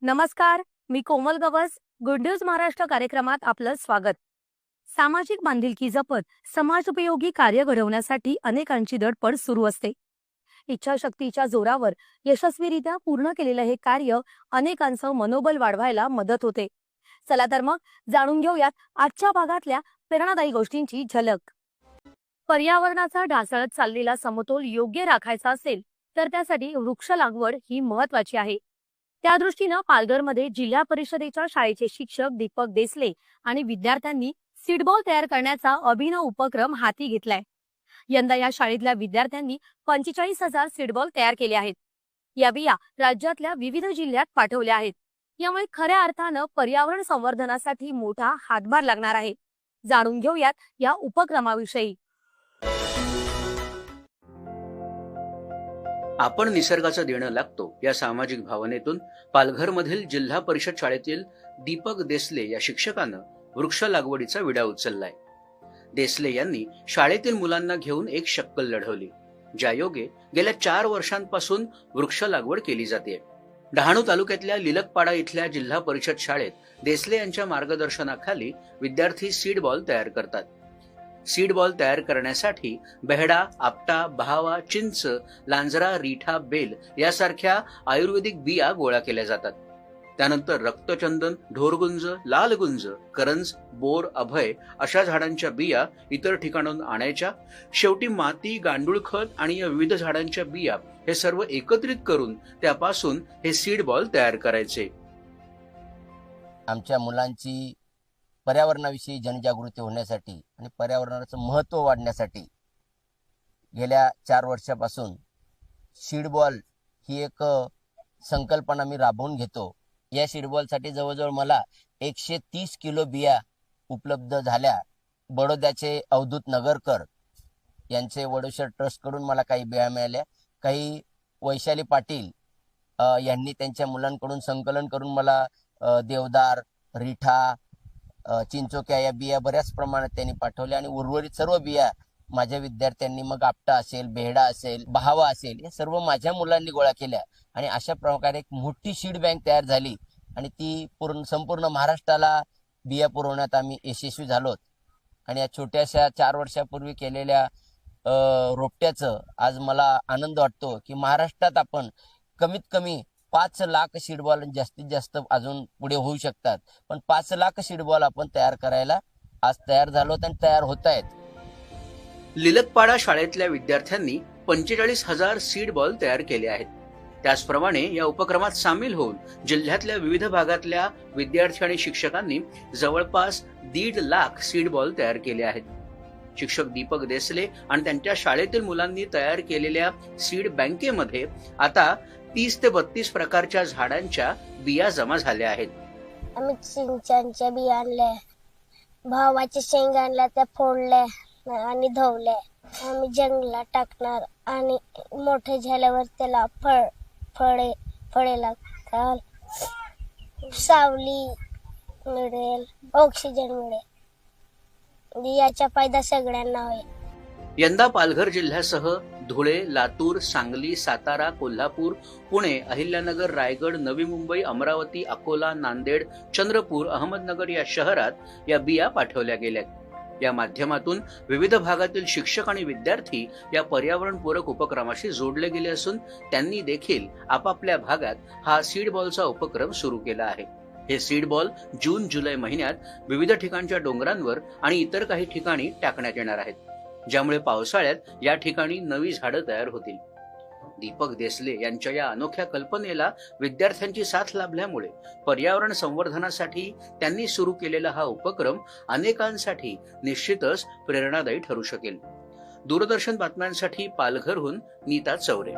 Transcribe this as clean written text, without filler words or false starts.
नमस्कार, मी कोमल Gawas. Good news Maharashtra कार्यक्रमात आपलं स्वागत. सामाजिक बांधिलकी जपत समाजोपयोगी कार्य घडवण्यासाठी अनेकांची धडपड सुरू असते. इच्छाशक्तीच्या जोरावर यशस्वीरित्या पूर्ण केलेलं हे कार्य अनेकांचं मनोबल वाढवायला मदत होते. चला तर मग जाणून घेऊयात आजच्या भागातल्या प्रेरणादायी गोष्टींची झलक. पर्यावरणाचा ढासळत चाललेला समतोल योग्य राखायचा असेल तर त्यासाठी वृक्ष लागवड ही महत्वाची आहे. त्या दृष्टीनं पालघरमध्ये जिल्हा परिषदेच्या शाळेचे शिक्षक दीपक देसले आणि विद्यार्थ्यांनी सीडबॉल तयार करण्याचा अभिनव उपक्रम हाती घेतलाय. यंदा या शाळेतल्या विद्यार्थ्यांनी 45,000 सीडबॉल तयार केले आहेत. या बिया राज्यातल्या विविध जिल्ह्यात पाठवल्या आहेत. यामुळे खऱ्या अर्थानं पर्यावरण संवर्धनासाठी मोठा हातभार लागणार आहे. जाणून घेऊयात या उपक्रमाविषयी. आपण निसर्गाचं देणं लागतो या सामाजिक भावनेतून पालघरमधील जिल्हा परिषद शाळेतील दीपक देसले या शिक्षकानं वृक्ष लागवडीचा विडा उचललाय. देसले यांनी शाळेतील मुलांना घेऊन एक शक्कल लढवली, ज्यायोगे गेल्या 4 वर्षांपासून वृक्ष लागवड केली जाते. डहाणू तालुक्यातल्या लिलकपाडा इथल्या जिल्हा परिषद शाळेत देसले यांच्या मार्गदर्शनाखाली विद्यार्थी सीड बॉल तयार करतात. सीड बॉल तयार करण्यासाठी बेहडा, आपटा, बहावा, चिंच, लांजरा, रिठा, बेल यासारख्या आयुर्वेदिक बिया गोळा केल्या जातात. त्यानंतर रक्तचंदन, ढोरगुंज, लालगुंज, करंज, बोर, अभय अशा झाडांच्या बिया इतर ठिकाणाहून आणायच्या. शेवटी माती, गांडूळ खत आणि या विविध झाडांच्या बिया हे सर्व एकत्रित करून त्यापासून हे सीड बॉल तयार करायचे. आमच्या मुलांची पर्यावरणाविषयी जनजागृती होण्यासाठी आणि पर्यावरणाचं महत्त्व वाढण्यासाठी गेल्या 4 वर्षापासून सीडबॉल ही एक संकल्पना मी राबवून घेतो. या सीडबॉलसाठी जवळजवळ मला 130 किलो बिया उपलब्ध झाल्या. बडोद्याचे अवधूत नगरकर यांचे वडोशर ट्रस्टकडून मला काही बिया मिळाल्या. काही वैशाली पाटील यांनी त्यांच्या मुलांकडून संकलन करून मला देवदार, रिठा, चिंचोक्या या बिया बऱ्याच प्रमाणात त्यांनी पाठवल्या आणि उर्वरित सर्व बिया माझ्या विद्यार्थ्यांनी, मग आपटा असेल, बेहडा असेल, बहावा असेल, या सर्व माझ्या मुलांनी गोळा केल्या आणि अशा प्रकारे एक मोठी सीड बँक तयार झाली आणि ती संपूर्ण महाराष्ट्राला बिया पुरवण्यात आम्ही यशस्वी झालोत. आणि या छोट्याशा 4 वर्षापूर्वी केलेल्या रोपट्याचं आज मला आनंद वाटतो की महाराष्ट्रात आपण कमीत कमी 5 लाख सीडबॉल, जास्तीत जास्त अजून पुढे होऊ शकतात, पण 5 लाख सीडबॉल आपण तयार करायला आज तयार झालोत आणि तयार होत आहेत. लिलकपाडा शाळेतल्या विद्यार्थ्यांनी 45,000 सीड बॉल तयार केले आहेत. त्याचप्रमाणे या उपक्रमात सामील होऊन जिल्ह्यातल्या विविध भागातल्या विद्यार्थी आणि शिक्षकांनी जवळपास 1.5 लाख सीड बॉल तयार केले आहेत. शिक्षक दीपक देसले आणि त्यांच्या शाळेतील मुलांनी तयार केलेल्या सीड बँकेमध्ये आता 30 ते 32 प्रकारच्या झाडांच्या बिया जमा झाल्या आहेत. आम्ही चिंचांच्या बिया आणल्या, भावाचे शेंग आणल्या, त्या फोडल्या आणि धुवल्या. आम्ही जंगलात टाकणार आणि मोठे झाल्यावर त्याला फळे लागतात, सावली मिळेल, ऑक्सिजन मिळेल. याचा फायदा सगळ्यांना होईल. यंदा पालघर जिल्ह्यासह धुळे, लातूर, सांगली, सातारा, कोल्हापूर, पुणे, अहिल्यानगर, रायगड, नवी मुंबई, अमरावती, अकोला, नांदेड, चंद्रपूर, अहमदनगर या शहरात या बिया पाठवल्या गेल्यात. या माध्यमातून विविध भागातील शिक्षक आणि विद्यार्थी या पर्यावरणपूरक उपक्रमाशी जोडले गेले असून त्यांनी देखील आपापल्या भागात हा सीड बॉलचा उपक्रम सुरू केला आहे. हे सीड बॉल जून जुलै महिन्यात विविध ठिकाणच्या डोंगरांवर आणि इतर काही ठिकाणी टाकण्यात येणार आहेत, ज्यामुळे पावसाळ्यात या ठिकाणी नवी झाडं तयार होतील. दीपक देसले यांच्या या अनोख्या कल्पनेला विद्यार्थ्यांची साथ लाभल्यामुळे पर्यावरण संवर्धनासाठी त्यांनी सुरू केलेला हा उपक्रम अनेकांसाठी निश्चितच प्रेरणादायी ठरू शकेल. दूरदर्शन बातम्यांसाठी पालघरहून नीता चौरे.